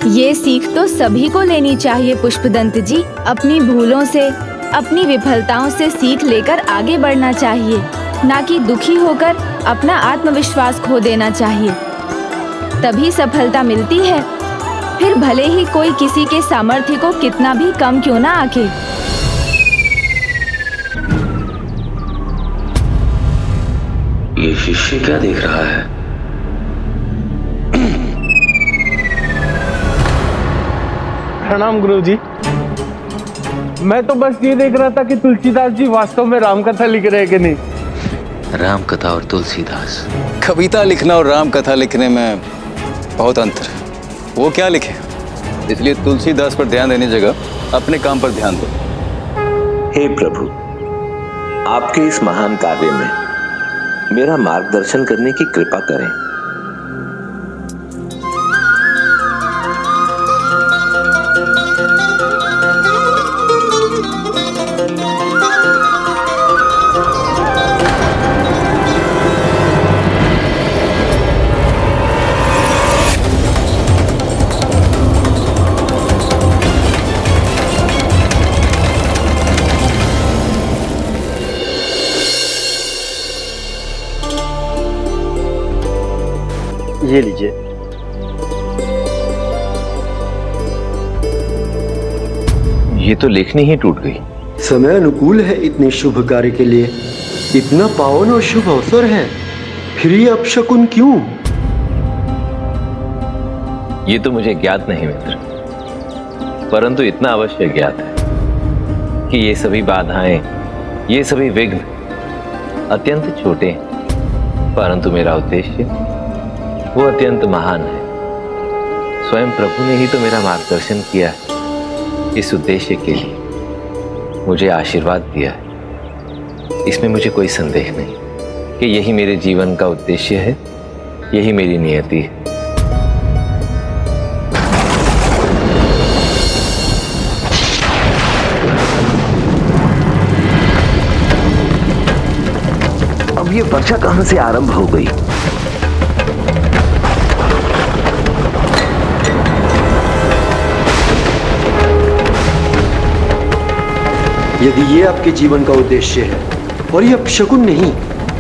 Speaker 3: ये सीख तो सभी को लेनी चाहिए पुष्पदंत जी। अपनी भूलों से, अपनी विफलताओं से सीख लेकर आगे बढ़ना चाहिए, ना कि दुखी होकर अपना आत्मविश्वास खो देना चाहिए। तभी सफलता मिलती है, फिर भले ही कोई किसी के सामर्थ्य को कितना भी कम क्यों ना आके।
Speaker 12: ये शिष्य क्या देख रहा है?
Speaker 13: प्रणाम गुरुजी। मैं तो बस ये देख रहा था कि तुलसीदास जी वास्तव में राम कथा लिख रहे हैं कि नहीं।
Speaker 8: राम कथा और तुलसीदास, कविता लिखना और राम कथा लिखने में बहुत अंतर है। वो क्या लिखे, इसलिए तुलसीदास पर ध्यान देने जगह अपने काम पर ध्यान दो।
Speaker 5: हे प्रभु, आपके इस महान कार्य में मेरा मार्गदर्शन करने की कृपा करें।
Speaker 12: ये लीजिए।
Speaker 5: ये तो लेखनी ही टूट गई।
Speaker 10: समय अनुकूल है इतने शुभ कार्य के लिए, इतना पावन और शुभ अवसर है, फिर ये अपशकुन क्यों?
Speaker 5: ये तो मुझे ज्ञात नहीं मित्र, परंतु इतना अवश्य ज्ञात है कि ये सभी बाधाएं, ये सभी विघ्न अत्यंत छोटे हैं, परंतु मेरा उद्देश्य वो अत्यंत महान है। स्वयं प्रभु ने ही तो मेरा मार्गदर्शन किया है। इस उद्देश्य के लिए मुझे आशीर्वाद दिया है। इसमें मुझे कोई संदेह नहीं कि यही मेरे जीवन का उद्देश्य है, यही मेरी नियति है। अब ये वर्षा कहां से आरंभ हो गई?
Speaker 10: यदि ये आपके जीवन का उद्देश्य है और ये अपशकुन नहीं,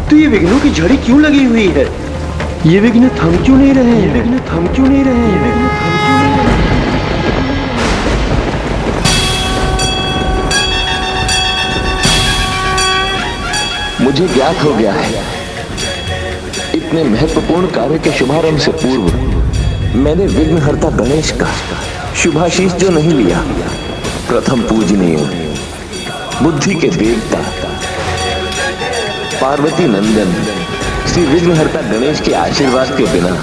Speaker 10: तो ये विघ्नों की झड़ी क्यों लगी हुई है? ये विघ्न थम क्यों नहीं रहे हैं? ये विघ्न थम क्यों नहीं रहे हैं? ये विघ्न थम क्यों नहीं रहे हैं?
Speaker 5: मुझे ज्ञात हो गया है, इतने महत्वपूर्ण कार्य के शुभारंभ से पूर्व मैंने विघ्नहर्ता गणेश का शुभाशीष जो नहीं लिया, प्रथम पूजनीय बुद्धि के देवता पार्वती नंदन श्री विघ्नहर्ता गणेश के आशीर्वाद के बिना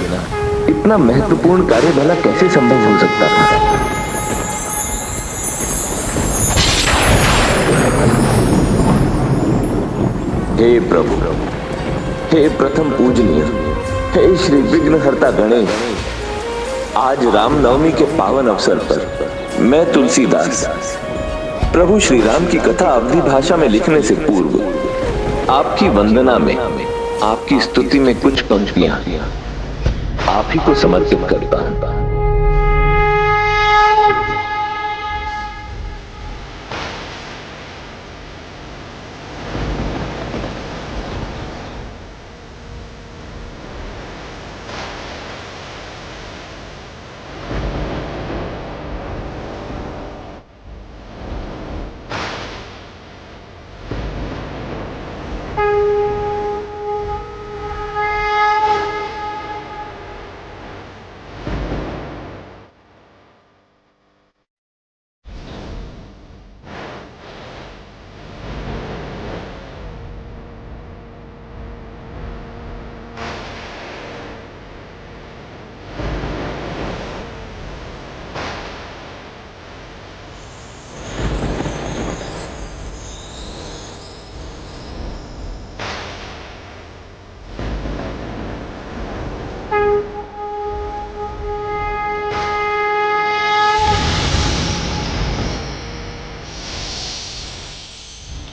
Speaker 5: इतना महत्वपूर्ण कार्य भला कैसे संभव हो सकता था? हे प्रभु, हे प्रथम पूजनीय, हे श्री विघ्नहर्ता गणेश, आज रामनवमी के पावन अवसर पर मैं तुलसीदास प्रभु श्री राम की कथा अवधी भाषा में लिखने से पूर्व आपकी वंदना में, आपकी स्तुति में कुछ पंक्तियां आप ही को समर्पित करता हूं।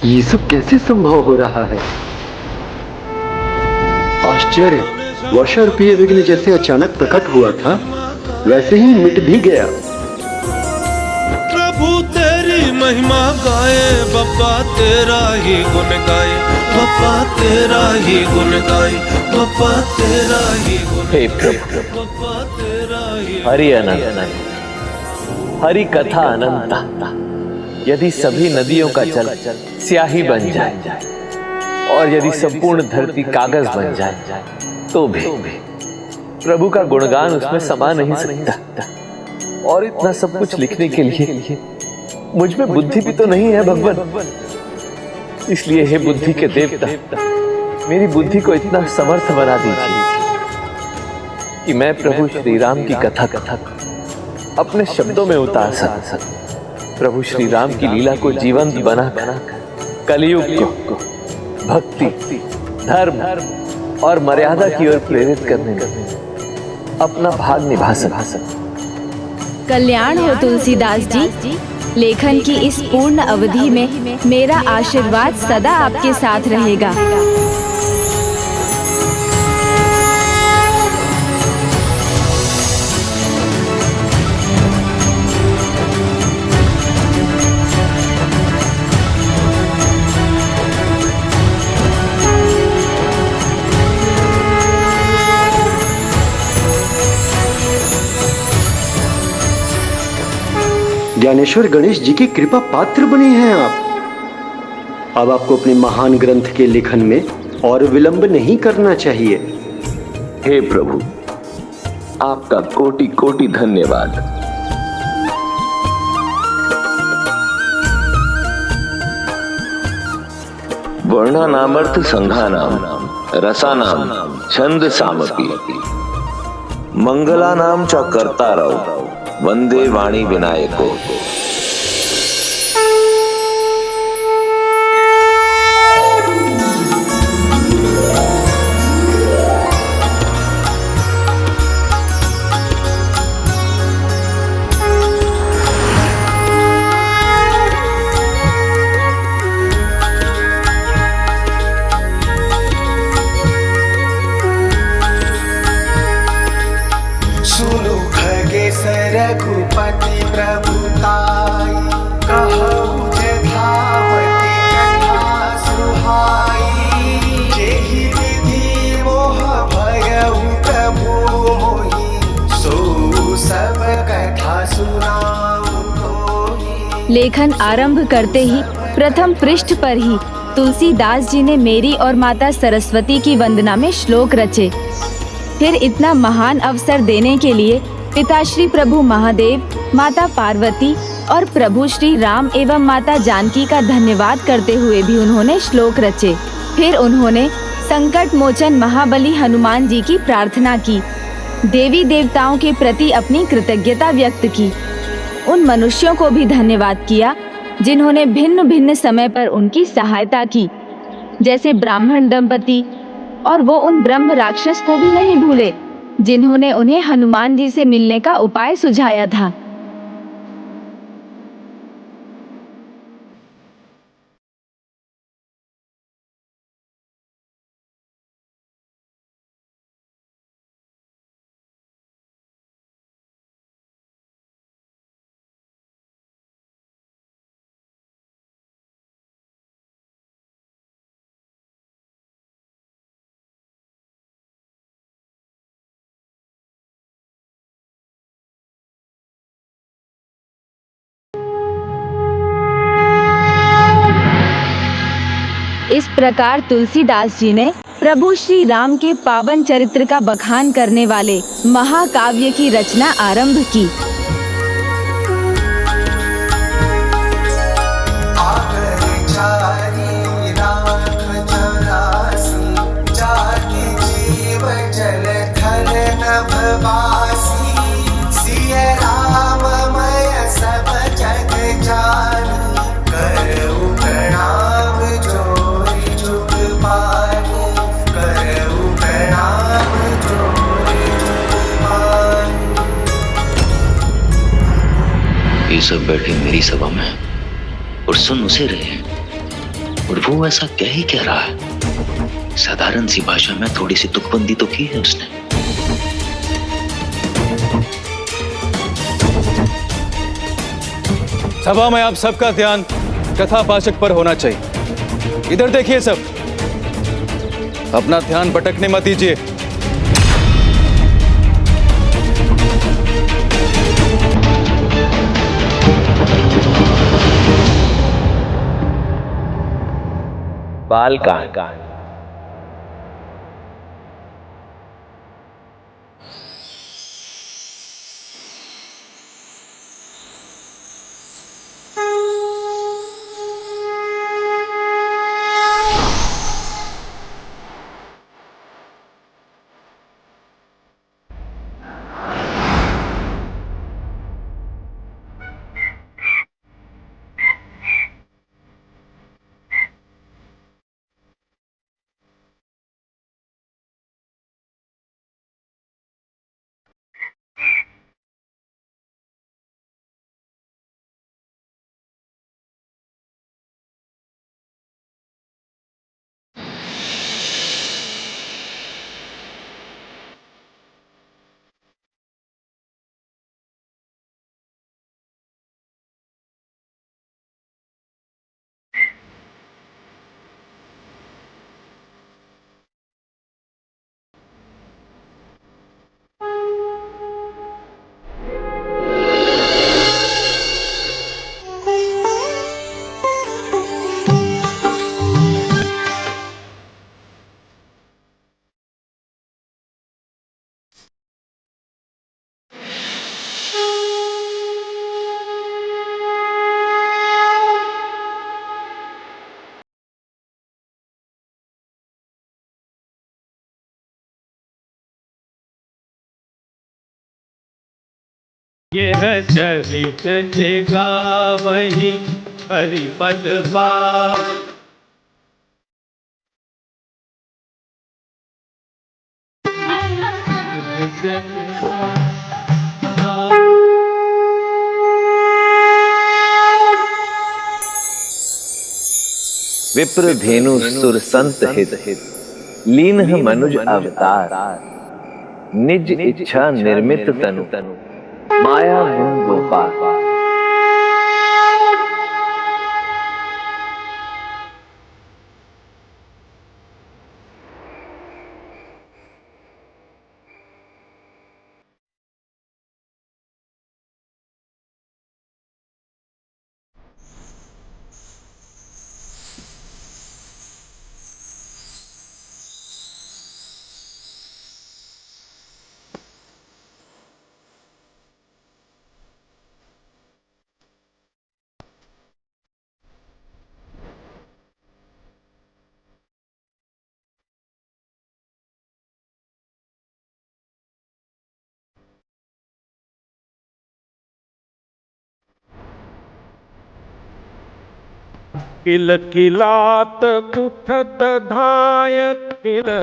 Speaker 10: ये सब कैसे संभव हो रहा है? आश्चर्य, वर्षारूपीय विघ्न जैसे अचानक प्रकट हुआ था, वैसे ही मिट भी गया।
Speaker 17: प्रभु तेरी महिमा गाए, बप्पा तेरा ही गुण गाए, बप्पा तेरा ही गुण गाए, बप्पा तेरा ही गुण।
Speaker 5: हे प्रभु, हरि अनंत, हरि कथा अनंत। यदि सभी नदियों का जल स्याही बन जाए
Speaker 1: और यदि संपूर्ण धरती कागज बन जाए तो भी प्रभु का गुणगान उसमें समा नहीं सकता। और इतना सब कुछ लिखने के लिए मुझ में बुद्धि भी तो नहीं है भगवान। इसलिए हे बुद्धि के देवता, मेरी बुद्धि को इतना समर्थ बना दीजिए कि मैं प्रभु श्री राम की कथा अपने शब्दों में उतार सकूं। प्रभु श्री राम की लीला को जीवंत बना कलयुग को भक्ति, धर्म और मर्यादा की ओर प्रेरित करने में अपना भाग निभा सकूं।
Speaker 3: कल्याण हो तुलसीदास जी। लेखन की इस पूर्ण अवधि में मेरा आशीर्वाद सदा आपके साथ रहेगा।
Speaker 10: ज्ञानेश्वर गणेश जी की कृपा पात्र बने हैं आप। अब आपको अपने महान ग्रंथ के लेखन में और विलंब नहीं करना चाहिए।
Speaker 1: हे प्रभु, आपका कोटि कोटि धन्यवाद। वर्णानामर्थ संघानाम रसानाम छंद सामपि मंगलानाम च कर्तारौ वंदे वाणी विनायको।
Speaker 17: सुनो खगेसर रघुपति प्रभुताई, कहु जथावति कथा सुहाई। जेहि विधि मोह भयउ प्रभु मोहि, सो सब कथा सुनाऊं तोहि।
Speaker 3: लेखन आरंभ करते ही प्रथम पृष्ठ पर ही तुलसीदास जी ने मेरी और माता सरस्वती की वंदना में श्लोक रचे। फिर इतना महान अवसर देने के लिए पिताश्री प्रभु महादेव, माता पार्वती और प्रभु श्री राम एवं माता जानकी का धन्यवाद करते हुए भी उन्होंने श्लोक रचे। फिर उन्होंने संकट मोचन महाबली हनुमान जी की प्रार्थना की, देवी देवताओं के प्रति अपनी कृतज्ञता व्यक्त की, उन मनुष्यों को भी धन्यवाद किया जिन्होंने भिन्न भिन्न समय पर उनकी सहायता की, जैसे ब्राह्मण दंपति, और वो उन ब्रह्म राक्षस को भी नहीं भूले जिन्होंने उन्हें हनुमान जी से मिलने का उपाय सुझाया था। इस प्रकार तुलसीदास जी ने प्रभु श्री राम के पावन चरित्र का बखान करने वाले महाकाव्य की रचना आरंभ की।
Speaker 18: ये सब बैठे मेरी सभा में और सुन उसे रहे, और वो ऐसा कह ही क्या रहा है। साधारण सी भाषा में थोड़ी सी तुकबंदी तो की है उसने।
Speaker 8: सभा में आप सबका ध्यान कथावाचक पर होना चाहिए। इधर देखिए सब, अपना ध्यान भटकने मत दीजिए।
Speaker 1: बालकांड।
Speaker 17: यह चरित जगा वही हरिपद बार।
Speaker 1: विप्र धेनु सुर संत हित लीन मनुज अवतार। निज इच्छा निर्मित तनु माया मोह गोपाल।
Speaker 17: किल किलात उठत धाय किल।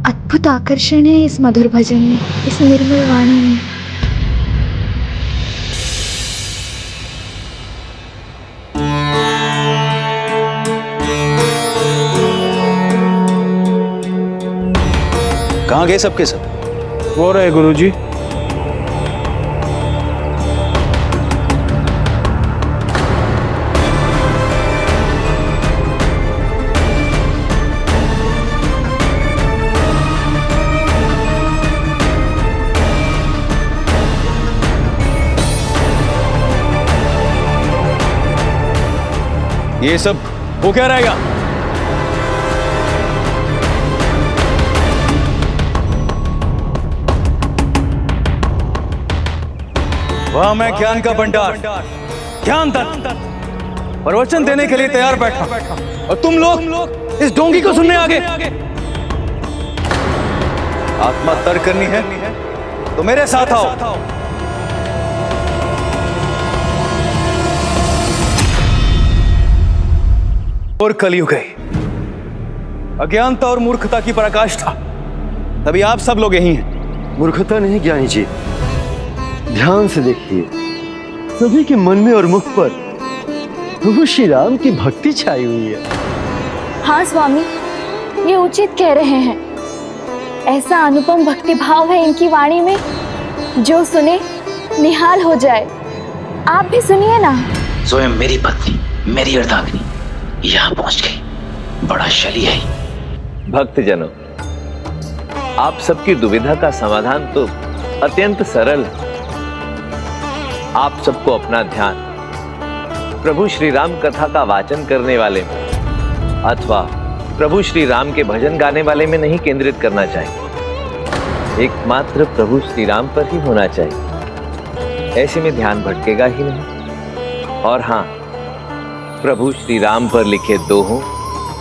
Speaker 19: अद्भुत आकर्षण है इस मधुर भजन में, इस निर्मल वाणी में।
Speaker 8: कहाँ गए सबके सब?
Speaker 13: वो रहे गुरुजी।
Speaker 8: ये सब हो क्या रहेगा? वह मैं ज्ञान का भंडार, ज्ञान तत्व प्रवचन देने के लिए तैयार बैठा और तुम लोग इस डोंगी को सुनने आगे। आत्मा तर्क करनी है तो मेरे साथ आओ। और कलयुग है, अज्ञानता और मूर्खता की पराकाष्ठा। तभी आप सब लोग यही हैं।
Speaker 10: मूर्खता नहीं ज्ञानी जी, ध्यान से देखिए, सभी के मन में और मुख पर प्रभु श्री राम की भक्ति छाई हुई है।
Speaker 19: हाँ स्वामी, ये उचित कह रहे हैं। ऐसा अनुपम भक्ति भाव है इनकी वाणी में, जो सुने निहाल हो जाए। आप भी सुनिए ना।
Speaker 18: स्वयं मेरी पत्नी, मेरी अर्धांगिनी यहाँ पहुंच गई। बड़ा शली है।
Speaker 1: भक्तजनों, आप सबकी दुविधा का समाधान तो अत्यंत सरल है। आप सबको अपना ध्यान प्रभु श्री राम कथा का वाचन करने वाले में अथवा प्रभु श्री राम के भजन गाने वाले में नहीं केंद्रित करना चाहिए। एकमात्र प्रभु श्री राम पर ही होना चाहिए। ऐसे में ध्यान भटकेगा ही नहीं। और हाँ, प्रभु श्री राम पर लिखे दोहों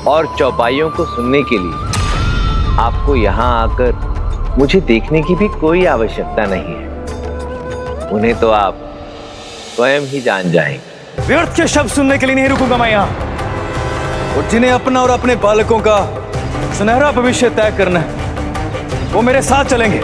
Speaker 1: और चौपाइयों को सुनने के लिए आपको यहाँ आकर मुझे देखने की भी कोई आवश्यकता नहीं है। उन्हें तो आप स्वयं ही जान जाएंगे।
Speaker 8: व्यर्थ के शब्द सुनने के लिए नहीं रुकूंगा मैं यहाँ। और जिन्हें अपना और अपने बालकों का सुनहरा भविष्य तय करना है, वो मेरे साथ चलेंगे।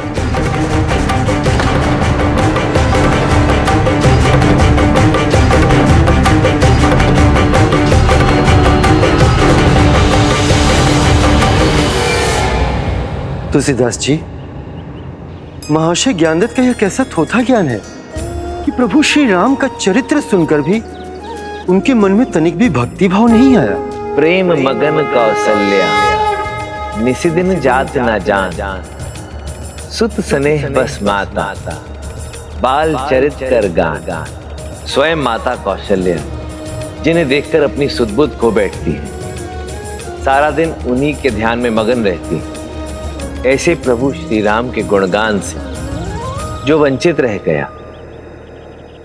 Speaker 10: तुलसीदास जी, महाशय ज्ञानदत्त का यह कैसा थोथा ज्ञान है कि प्रभु श्री राम का चरित्र सुनकर भी उनके मन में तनिक भी भक्ति भाव नहीं आया।
Speaker 1: प्रेम मगन कौशल्या निसिदिन जात न जान, सुत स्नेह बस माता बाल चरित कर गान। स्वयं माता कौशल्या जिन्हें देखकर अपनी सुध-बुध खो बैठती है, सारा दिन उन्हीं के ध्यान में मगन रहती है। ऐसे प्रभु श्री राम के गुणगान से जो वंचित रह गया,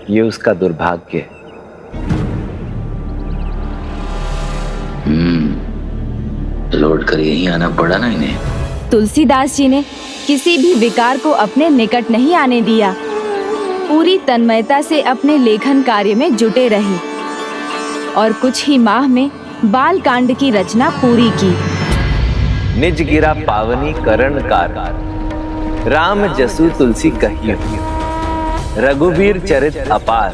Speaker 1: ये उसका दुर्भाग्य है।
Speaker 18: लौट कर यहीं आना पड़ा ना इन्हें।
Speaker 3: तुलसीदास जी ने किसी भी विकार को अपने निकट नहीं आने दिया। पूरी तन्मयता से अपने लेखन कार्य में जुटे रहे और कुछ ही माह में बाल कांड की रचना पूरी की।
Speaker 1: निज गिरा पावनी करण कार, राम जसु तुलसी कहियो, रघुवीर चरित अपार,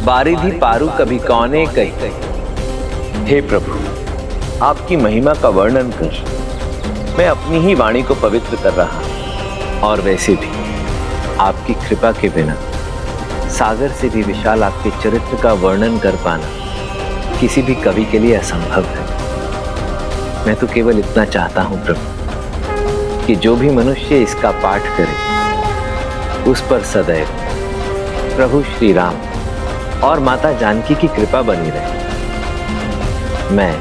Speaker 1: बारिधि पारु कभी कौने कही। हे प्रभु, आपकी महिमा का वर्णन कर मैं अपनी ही वाणी को पवित्र कर रहा। और वैसे भी आपकी कृपा के बिना सागर से भी विशाल आपके चरित्र का वर्णन कर पाना किसी भी कवि के लिए असंभव है। मैं तो केवल इतना चाहता हूं प्रभु कि जो भी मनुष्य इसका पाठ करे उस पर सदैव प्रभु श्री राम और माता जानकी की कृपा बनी रहे। मैं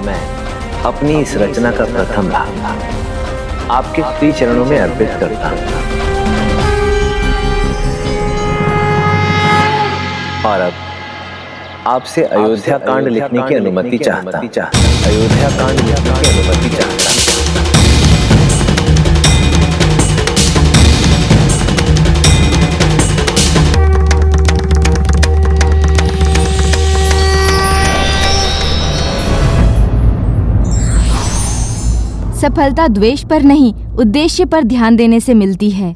Speaker 1: अपनी इस रचना का प्रथम भाग आपके श्री चरणों में अर्पित करता हूं। और अब आपसे अयोध्या कांड लिखने की अनुमति चाहता। अयोध्या कांड लिखने की अनुमति चाहता।
Speaker 3: सफलता द्वेष पर नहीं, उद्देश्य पर ध्यान देने से मिलती है।